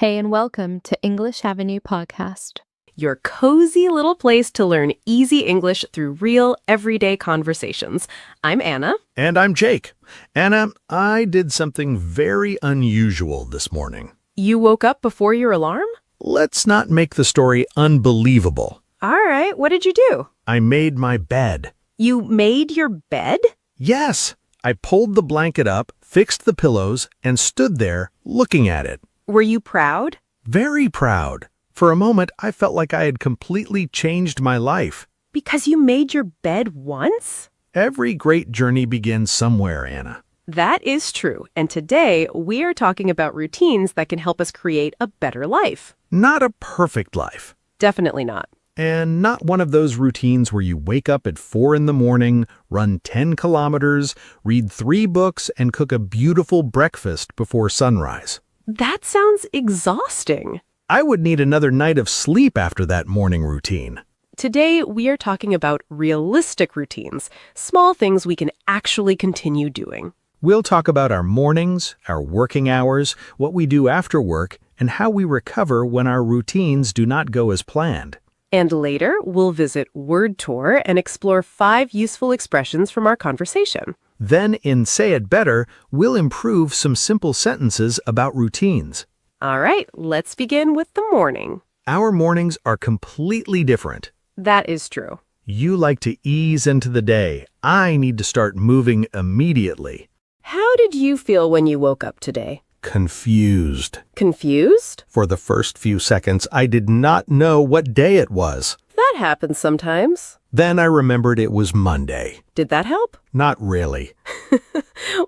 Hey, and welcome to English Avenue Podcast. Your cozy little place to learn easy English through real, everyday conversations. I'm Anna. And I'm Jake. Anna, I did something very unusual this morning. You woke up before your alarm? Let's not make the story unbelievable. All right, what did you do? I made my bed. You made your bed? Yes, I pulled the blanket up, fixed the pillows, and stood there looking at it. Were you proud? Very proud. For a moment, I felt like I had completely changed my life. Because you made your bed once? Every great journey begins somewhere, Anna. That is true, and today we are talking about routines that can help us create a better life. Not a perfect life. Definitely not. And not one of those routines where you wake up at 4 in the morning, run 10 kilometers, read 3 books, and cook a beautiful breakfast before sunrise. That sounds exhausting. I would need another night of sleep after that morning routine. Today, we are talking about realistic routines, small things we can actually continue doing. We'll talk about our mornings, our working hours, what we do after work, and how we recover when our routines do not go as planned. And later, we'll visit Word Tour and explore 5 useful expressions from our conversation. Then, in Say It Better, we'll improve some simple sentences about routines. All right, let's begin with the morning. Our mornings are completely different. That is true. You like to ease into the day. I need to start moving immediately. How did you feel when you woke up today? Confused. Confused? For the first few seconds, I did not know what day it was. That happens sometimes. Then I remembered it was Monday. Did that help? Not really.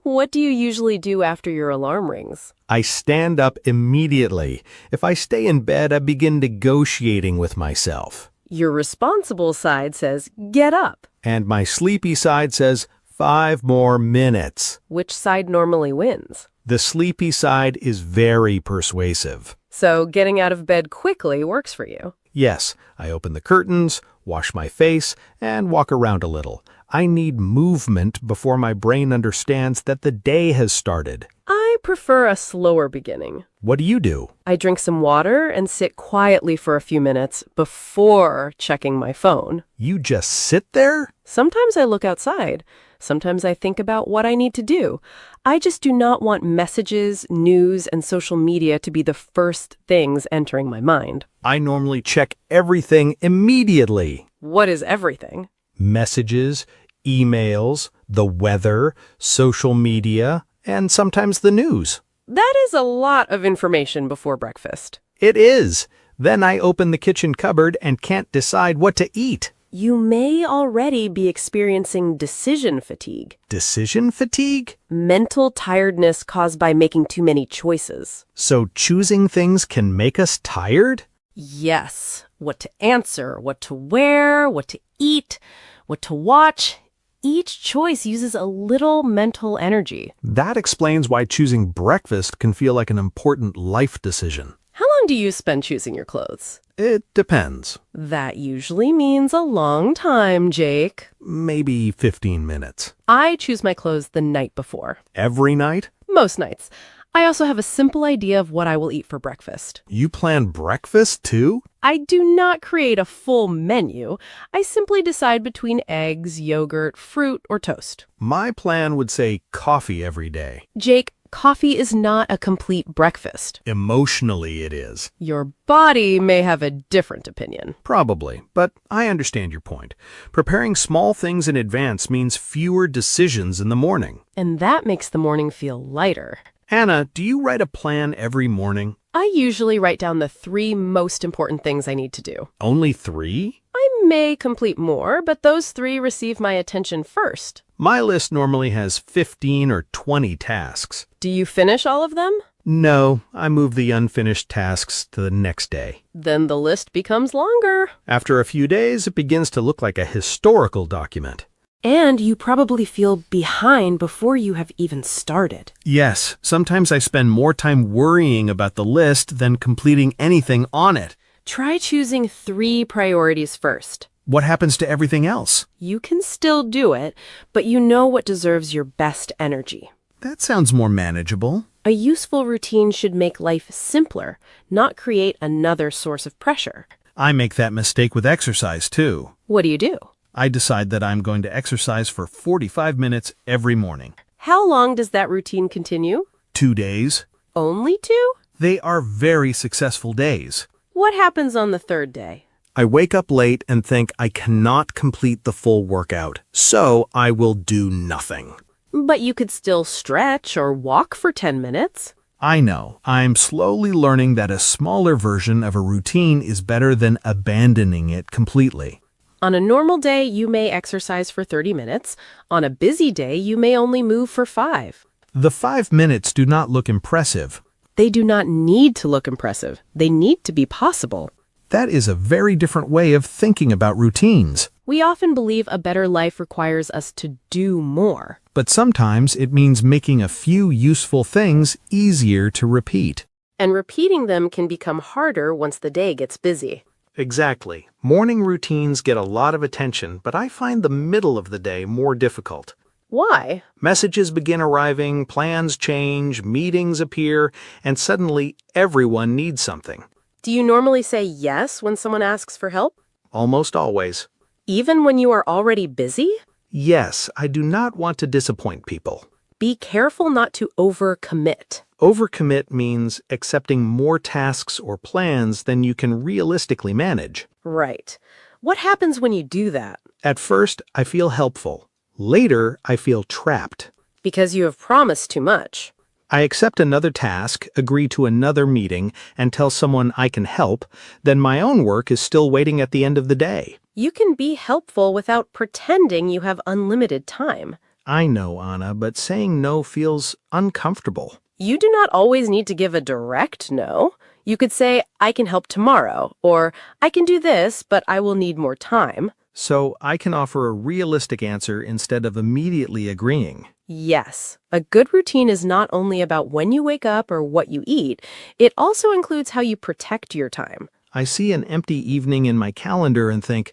What do you usually do after your alarm rings? I stand up immediately. If I stay in bed, I begin negotiating with myself. Your responsible side says, get up. And my sleepy side says, 5 more minutes. Which side normally wins? The sleepy side is very persuasive. So getting out of bed quickly works for you. Yes, I open the curtains, wash my face, and walk around a little. I need movement before my brain understands that the day has started. I prefer a slower beginning. What do you do? I drink some water and sit quietly for a few minutes before checking my phone. You just sit there? Sometimes I look outside. Sometimes I think about what I need to do. I just do not want messages, news, and social media to be the first things entering my mind. I normally check everything immediately. What is everything? Messages, emails, the weather, social media, and sometimes the news. That is a lot of information before breakfast. It is. Then I open the kitchen cupboard and can't decide what to eat. You may already be experiencing decision fatigue. Decision fatigue? Mental tiredness caused by making too many choices. So choosing things can make us tired? Yes. What to answer, what to wear, what to eat, what to watch. Each choice uses a little mental energy. That explains why choosing breakfast can feel like an important life decision. How long do you spend choosing your clothes? It depends. That usually means a long time, Jake. Maybe 15 minutes. I choose my clothes the night before. Every night? Most nights. I also have a simple idea of what I will eat for breakfast. You plan breakfast too? I do not create a full menu. I simply decide between eggs, yogurt, fruit, or toast. My plan would say coffee every day. Jake, coffee is not a complete breakfast. Emotionally, it is. Your body may have a different opinion. Probably, but I understand your point. Preparing small things in advance means fewer decisions in the morning. And that makes the morning feel lighter. Anna, do you write a plan every morning? I usually write down the 3 most important things I need to do. Only 3? I may complete more, but those 3 receive my attention first. My list normally has 15 or 20 tasks. Do you finish all of them? No, I move the unfinished tasks to the next day. Then the list becomes longer. After a few days, it begins to look like a historical document. And you probably feel behind before you have even started. Yes, sometimes I spend more time worrying about the list than completing anything on it. Try choosing 3 priorities first. What happens to everything else? You can still do it, but you know what deserves your best energy. That sounds more manageable. A useful routine should make life simpler, not create another source of pressure. I make that mistake with exercise, too. What do you do? I decide that I'm going to exercise for 45 minutes every morning. How long does that routine continue? 2 days. Only 2? They are very successful days. What happens on the third day? I wake up late and think I cannot complete the full workout, so I will do nothing. But you could still stretch or walk for 10 minutes. I know. I'm slowly learning that a smaller version of a routine is better than abandoning it completely. On a normal day, you may exercise for 30 minutes. On a busy day, you may only move for 5. The 5 minutes do not look impressive. They do not need to look impressive. They need to be possible. That is a very different way of thinking about routines. We often believe a better life requires us to do more. But sometimes it means making a few useful things easier to repeat. And repeating them can become harder once the day gets busy. Exactly. Morning routines get a lot of attention, but I find the middle of the day more difficult. Why? Messages begin arriving, plans change, meetings appear, and suddenly everyone needs something. Do you normally say yes when someone asks for help? Almost always. Even when you are already busy? Yes, I do not want to disappoint people. Be careful not to overcommit. Overcommit means accepting more tasks or plans than you can realistically manage. Right. What happens when you do that? At first, I feel helpful. Later, I feel trapped. Because you have promised too much. I accept another task, agree to another meeting, and tell someone I can help, then my own work is still waiting at the end of the day. You can be helpful without pretending you have unlimited time. I know, Anna, but saying no feels uncomfortable. You do not always need to give a direct no. You could say, I can help tomorrow, or I can do this, but I will need more time. So I can offer a realistic answer instead of immediately agreeing. Yes, a good routine is not only about when you wake up or what you eat, it also includes how you protect your time. I see an empty evening in my calendar and think,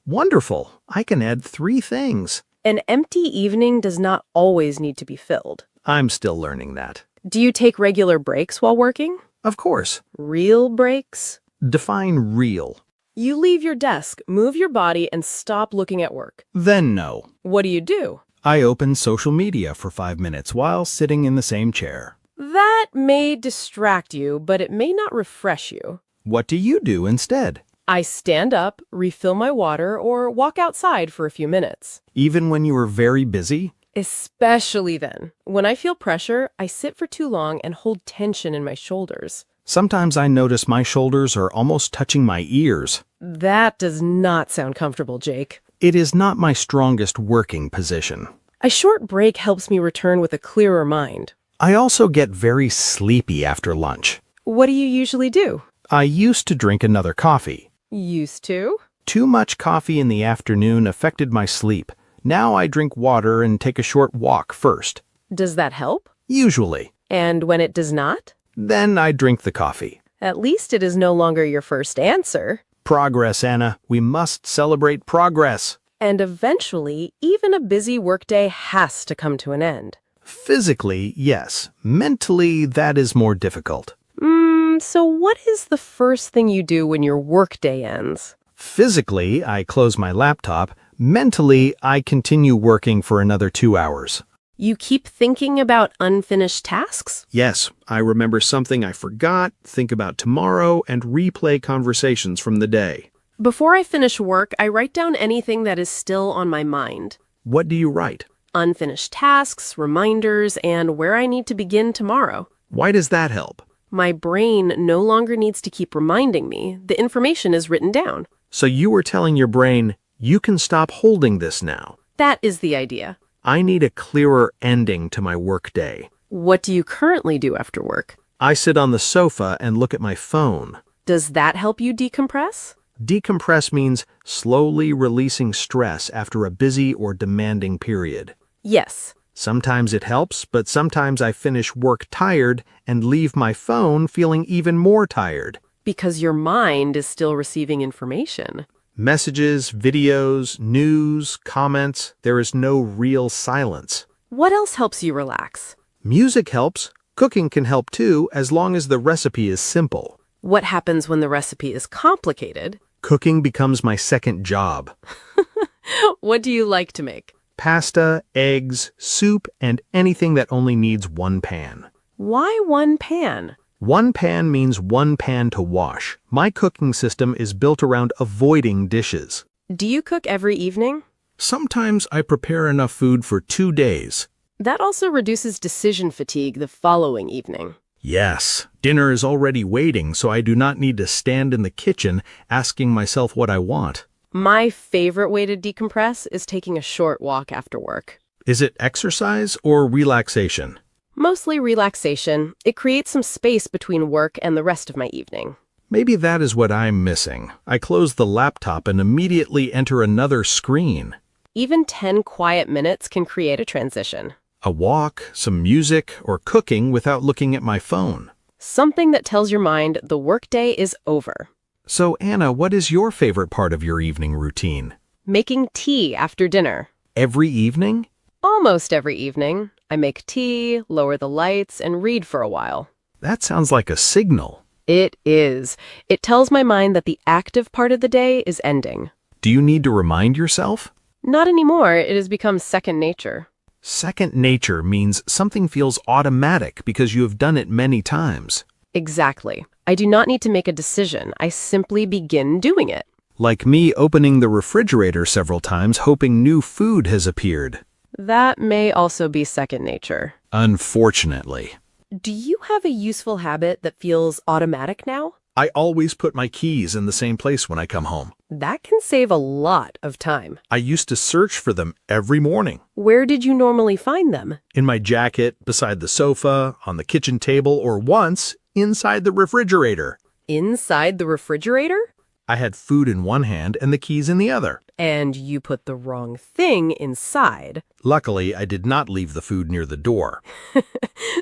wonderful, I can add 3 things. An empty evening does not always need to be filled. I'm still learning that. Do you take regular breaks while working? Of course. Real breaks? Define real. You leave your desk, move your body, and stop looking at work. Then no. What do? I open social media for 5 minutes while sitting in the same chair. That may distract you, but it may not refresh you. What do you do instead? I stand up, refill my water, or walk outside for a few minutes. Even when you are very busy? Especially then. When I feel pressure, I sit for too long and hold tension in my shoulders. Sometimes I notice my shoulders are almost touching my ears. That does not sound comfortable, Jake. It is not my strongest working position. A short break helps me return with a clearer mind. I also get very sleepy after lunch. What do you usually do? I used to drink another coffee. Used to? Too much coffee in the afternoon affected my sleep. Now I drink water and take a short walk first. Does that help? Usually. And when it does not? Then I drink the coffee. At least it is no longer your first answer. Progress, Anna. We must celebrate progress. And eventually, even a busy workday has to come to an end. Physically, yes. Mentally, that is more difficult. So what is the first thing you do when your workday ends? Physically, I close my laptop. Mentally, I continue working for another 2 hours. You keep thinking about unfinished tasks? Yes, I remember something I forgot, think about tomorrow, and replay conversations from the day. Before I finish work, I write down anything that is still on my mind. What do you write? Unfinished tasks, reminders, and where I need to begin tomorrow. Why does that help? My brain no longer needs to keep reminding me. The information is written down. So you were telling your brain, you can stop holding this now. That is the idea. I need a clearer ending to my workday. What do you currently do after work? I sit on the sofa and look at my phone. Does that help you decompress? Decompress means slowly releasing stress after a busy or demanding period. Yes. Sometimes it helps, but sometimes I finish work tired and leave my phone feeling even more tired. Because your mind is still receiving information. Messages, videos, news, comments, there is no real silence. What else helps you relax? Music helps. Cooking can help too, as long as the recipe is simple. What happens when the recipe is complicated? Cooking becomes my second job. What do you like to make? Pasta, eggs, soup, and anything that only needs one pan. Why one pan? One pan means one pan to wash. My cooking system is built around avoiding dishes. Do you cook every evening? Sometimes I prepare enough food for 2 days. That also reduces decision fatigue the following evening. Yes, dinner is already waiting, so I do not need to stand in the kitchen asking myself what I want. My favorite way to decompress is taking a short walk after work. Is it exercise or relaxation? Mostly relaxation. It creates some space between work and the rest of my evening. Maybe that is what I'm missing. I close the laptop and immediately enter another screen. Even 10 quiet minutes can create a transition. A walk, some music, or cooking without looking at my phone. Something that tells your mind the workday is over. So, Anna, what is your favorite part of your evening routine? Making tea after dinner. Every evening? Almost every evening. I make tea, lower the lights, and read for a while. That sounds like a signal. It is. It tells my mind that the active part of the day is ending. Do you need to remind yourself? Not anymore. It has become second nature. Second nature means something feels automatic because you have done it many times. Exactly. I do not need to make a decision. I simply begin doing it. Like me opening the refrigerator several times hoping new food has appeared. That may also be second nature. Unfortunately. Do you have a useful habit that feels automatic now? I always put my keys in the same place when I come home. That can save a lot of time. I used to search for them every morning. Where did you normally find them? In my jacket, beside the sofa, on the kitchen table, or once, inside the refrigerator. Inside the refrigerator? I had food in one hand and the keys in the other. And you put the wrong thing inside. Luckily, I did not leave the food near the door.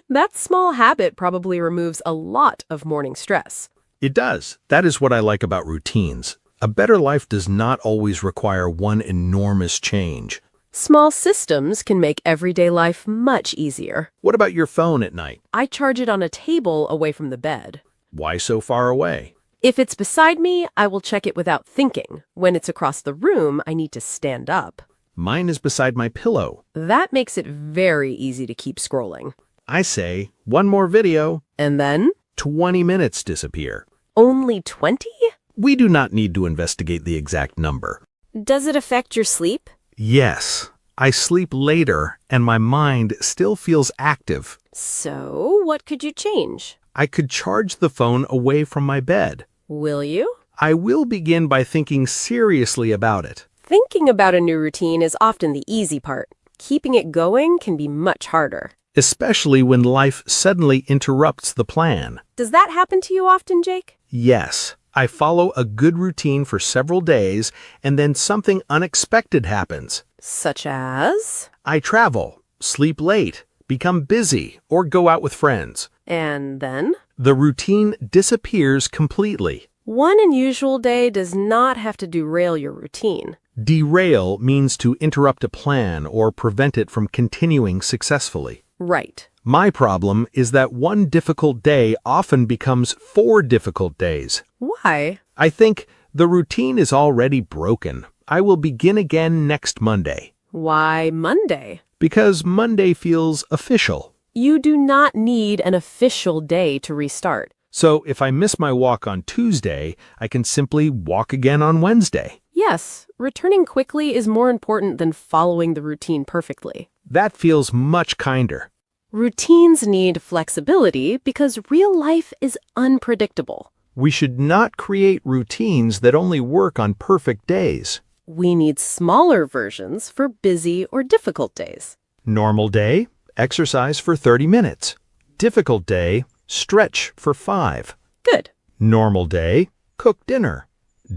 That small habit probably removes a lot of morning stress. It does. That is what I like about routines. A better life does not always require one enormous change. Small systems can make everyday life much easier. What about your phone at night? I charge it on a table away from the bed. Why so far away? If it's beside me, I will check it without thinking. When it's across the room, I need to stand up. Mine is beside my pillow. That makes it very easy to keep scrolling. I say, one more video. And then? 20 minutes disappear. Only 20? We do not need to investigate the exact number. Does it affect your sleep? Yes, I sleep later and my mind still feels active. So, what could you change? I could charge the phone away from my bed. Will you? I will begin by thinking seriously about it. Thinking about a new routine is often the easy part. Keeping it going can be much harder. Especially when life suddenly interrupts the plan. Does that happen to you often, Jake? Yes, I follow a good routine for several days and then something unexpected happens. Such as? I travel, sleep late, become busy, or go out with friends. And then? The routine disappears completely. One unusual day does not have to derail your routine. Derail means to interrupt a plan or prevent it from continuing successfully. Right. My problem is that one difficult day often becomes 4 difficult days. Why? I think the routine is already broken. I will begin again next Monday. Why Monday? Because Monday feels official. You do not need an official day to restart. So if I miss my walk on Tuesday, I can simply walk again on Wednesday. Yes, returning quickly is more important than following the routine perfectly. That feels much kinder. Routines need flexibility because real life is unpredictable. We should not create routines that only work on perfect days. We need smaller versions for busy or difficult days. Normal day, exercise for 30 minutes. Difficult day, stretch for 5. Good. Normal day, cook dinner.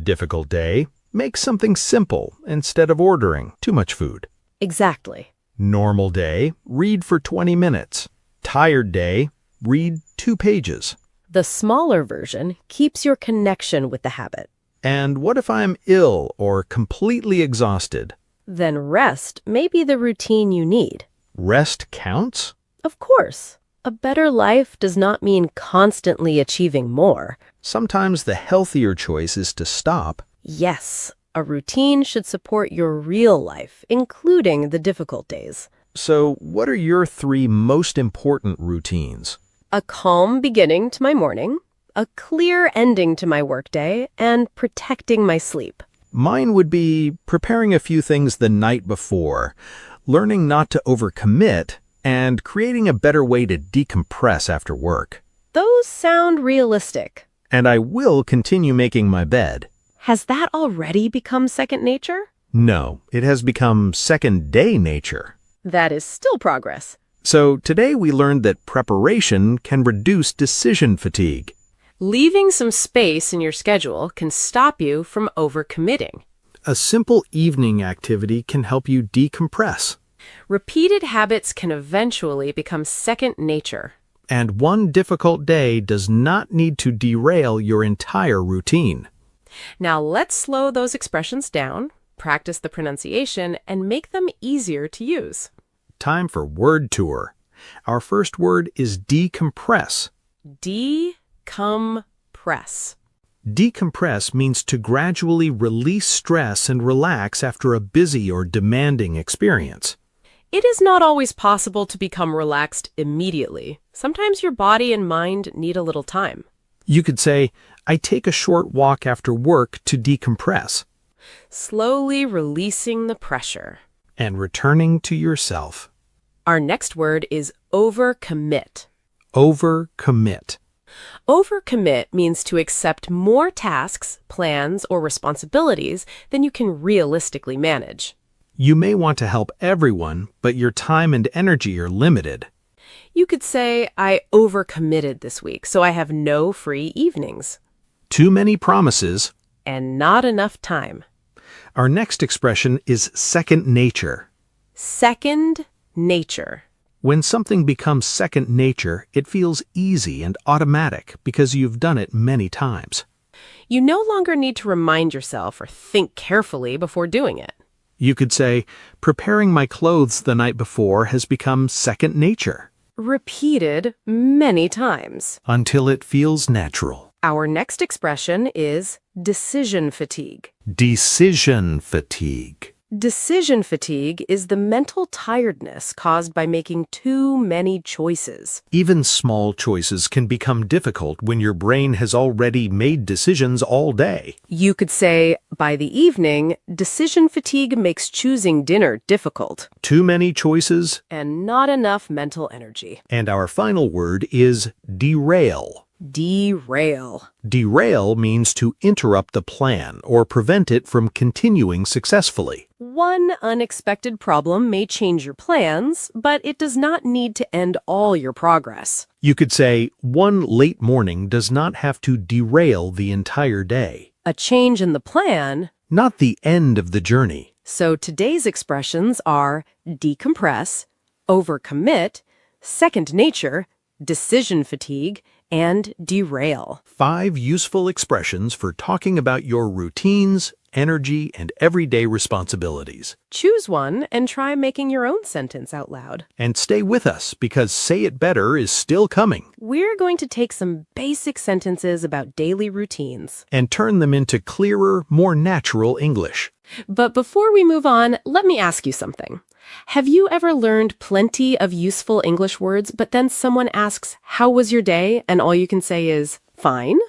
Difficult day, make something simple instead of ordering too much food. Exactly. Normal day, read for 20 minutes. Tired day, read 2 pages. The smaller version keeps your connection with the habit. And what if I'm ill or completely exhausted? Then rest may be the routine you need. Rest counts? Of course, a better life does not mean constantly achieving more. Sometimes the healthier choice is to stop. Yes, a routine should support your real life, including the difficult days. So, what are your 3 most important routines? A calm beginning to my morning, a clear ending to my workday, and protecting my sleep. Mine would be preparing a few things the night before, learning not to overcommit, and creating a better way to decompress after work. Those sound realistic. And I will continue making my bed. Has that already become second nature? No, it has become second-day nature. That is still progress. So today we learned that preparation can reduce decision fatigue. Leaving some space in your schedule can stop you from overcommitting. A simple evening activity can help you decompress. Repeated habits can eventually become second nature. And one difficult day does not need to derail your entire routine. Now let's slow those expressions down, practice the pronunciation, and make them easier to use. Time for word tour. Our first word is decompress. Decompress. Decompress means to gradually release stress and relax after a busy or demanding experience. It is not always possible to become relaxed immediately. Sometimes your body and mind need a little time. You could say, I take a short walk after work to decompress. Slowly releasing the pressure. And returning to yourself. Our next word is overcommit. Overcommit. Overcommit means to accept more tasks, plans, or responsibilities than you can realistically manage. You may want to help everyone, but your time and energy are limited. You could say, I overcommitted this week, so I have no free evenings. Too many promises. And not enough time. Our next expression is second nature. Second nature. When something becomes second nature, it feels easy and automatic because you've done it many times. You no longer need to remind yourself or think carefully before doing it. You could say, preparing my clothes the night before has become second nature. Repeated many times. Until it feels natural. Our next expression is decision fatigue. Decision fatigue. Decision fatigue is the mental tiredness caused by making too many choices. Even small choices can become difficult when your brain has already made decisions all day. You could say, by the evening, decision fatigue makes choosing dinner difficult. Too many choices. And not enough mental energy. And our final word is derail. Derail. Derail means to interrupt the plan or prevent it from continuing successfully. One unexpected problem may change your plans, but it does not need to end all your progress. You could say, one late morning does not have to derail the entire day. A change in the plan, Not the end of the journey. so today's expressions are decompress, overcommit, second nature, decision fatigue, and derail. 5 useful expressions for talking about your routines, energy, and everyday responsibilities. Choose one and try making your own sentence out loud. And stay with us because Say It Better is still coming. We're going to take some basic sentences about daily routines. And turn them into clearer, more natural English. But before we move on, let me ask you something. Have you ever learned plenty of useful English words, but then someone asks, "How was your day?" and all you can say is, "Fine"?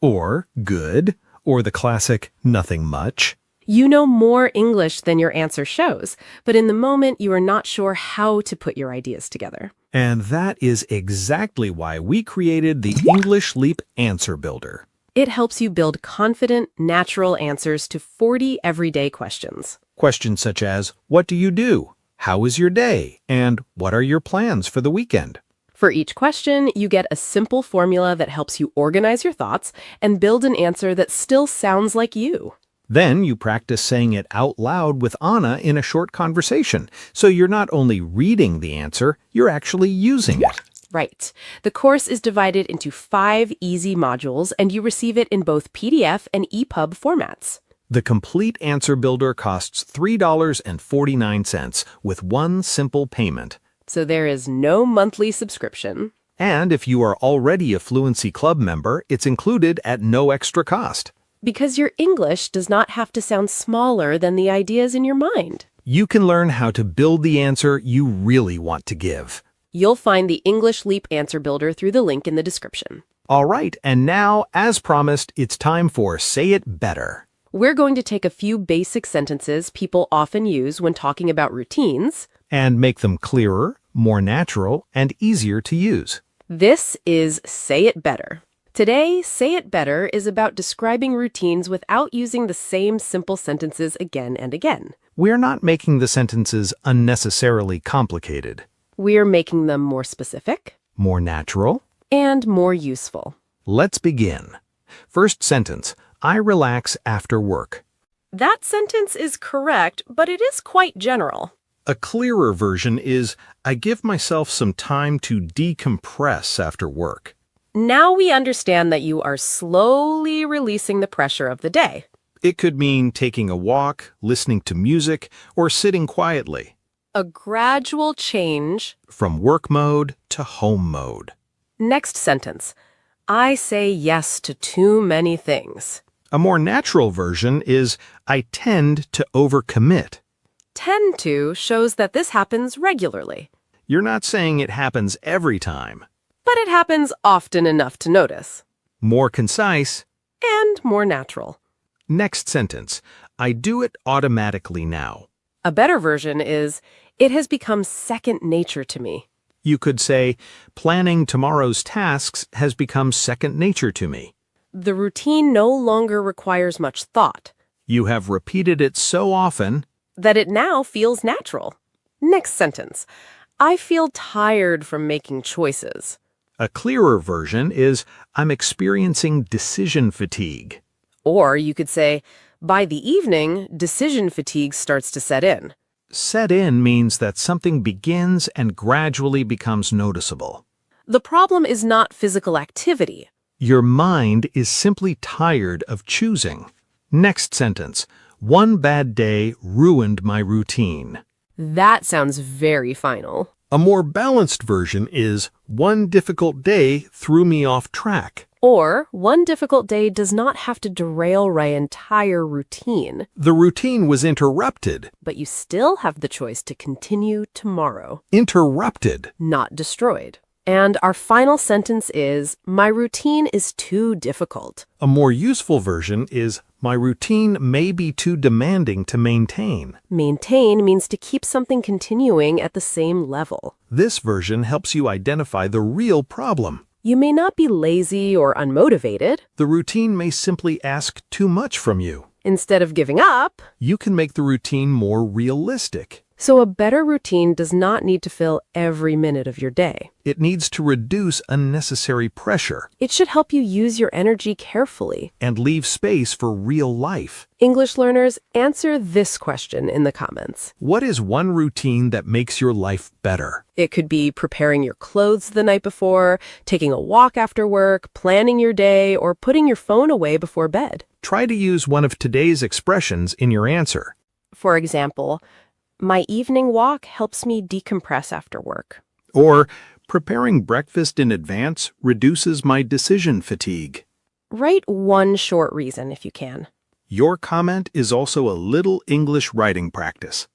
Or good, or the classic nothing much. You know more English than your answer shows, but in the moment you are not sure how to put your ideas together. And that is exactly why we created the English Leap Answer Builder. It helps you build confident, natural answers to 40 everyday questions. Questions such as, what do you do? How is your day? And what are your plans for the weekend? For each question, you get a simple formula that helps you organize your thoughts and build an answer that still sounds like you. Then you practice saying it out loud with Anna in a short conversation, so you're not only reading the answer, you're actually using it. Right. The course is divided into 5 easy modules, and you receive it in both PDF and EPUB formats. The complete answer builder costs $3.49 with one simple payment. So there is no monthly subscription. And if you are already a Fluency Club member, it's included at no extra cost. Because your English does not have to sound smaller than the ideas in your mind. You can learn how to build the answer you really want to give. You'll find the English Leap Answer Builder through the link in the description. All right, and now, as promised, it's time for Say It Better. We're going to take a few basic sentences people often use when talking about routines, And make them clearer, more natural, and easier to use. This is Say It Better. Today, Say It Better is about describing routines without using the same simple sentences again and again. We're not making the sentences unnecessarily complicated. We're making them more specific More natural. and more useful. Let's begin. First sentence, I relax after work. That sentence is correct, but it is quite general. A clearer version is, I give myself some time to decompress after work. Now we understand that you are slowly releasing the pressure of the day. It could mean taking a walk, listening to music, or sitting quietly. A gradual change. From work mode to home mode. Next sentence. I say yes to too many things. A more natural version is, I tend to overcommit. Tend to shows that this happens regularly, You're not saying it happens every time. but it happens often enough to notice. More concise. And more natural. Next sentence, I do it automatically now. A better version is, it has become second nature to me. You could say, planning tomorrow's tasks has become second nature to me. The routine no longer requires much thought, You have repeated it so often. that it now feels natural. Next sentence. I feel tired from making choices. A clearer version is, I'm experiencing decision fatigue. Or you could say, by the evening, decision fatigue starts to set in. Set in means that something begins and gradually becomes noticeable. The problem is not physical activity. Your mind is simply tired of choosing. Next sentence, one bad day ruined my routine. That sounds very final. A more balanced version is, one difficult day threw me off track. Or, one difficult day does not have to derail my entire routine, The routine was interrupted. but you still have the choice to continue tomorrow, Interrupted. not destroyed. And our final sentence is, my routine is too difficult. A more useful version is, my routine may be too demanding to maintain. Maintain means to keep something continuing at the same level. This version helps you identify the real problem. You may not be lazy or unmotivated. The routine may simply ask too much from you. Instead of giving up, You can make the routine more realistic. so a better routine does not need to fill every minute of your day. It needs to reduce unnecessary pressure It should help you use your energy carefully. and leave space for real life. English learners, answer this question in the comments. What is one routine that makes your life better? It could be preparing your clothes the night before, taking a walk after work, planning your day, or putting your phone away before bed. Try to use one of today's expressions in your answer. For example, my evening walk helps me decompress after work. Or, preparing breakfast in advance reduces my decision fatigue. Write one short reason if you can. Your comment is also a little English writing practice.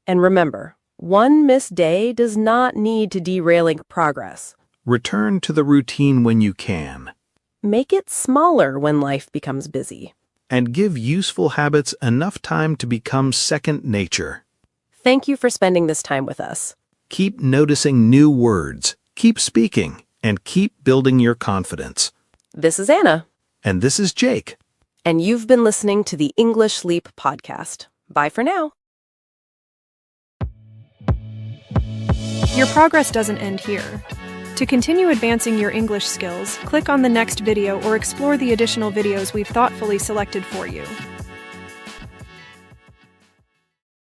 And remember, one missed day does not need to derailing progress. Return to the routine when you can. Make it smaller when life becomes busy. And give useful habits enough time to become second nature. Thank you for spending this time with us. Keep noticing new words, keep speaking, and keep building your confidence. This is Anna, And this is Jake. and you've been listening to the English Leap podcast. Bye for now. Your progress doesn't end here. To continue advancing your English skills, click on the next video or explore the additional videos we've thoughtfully selected for you.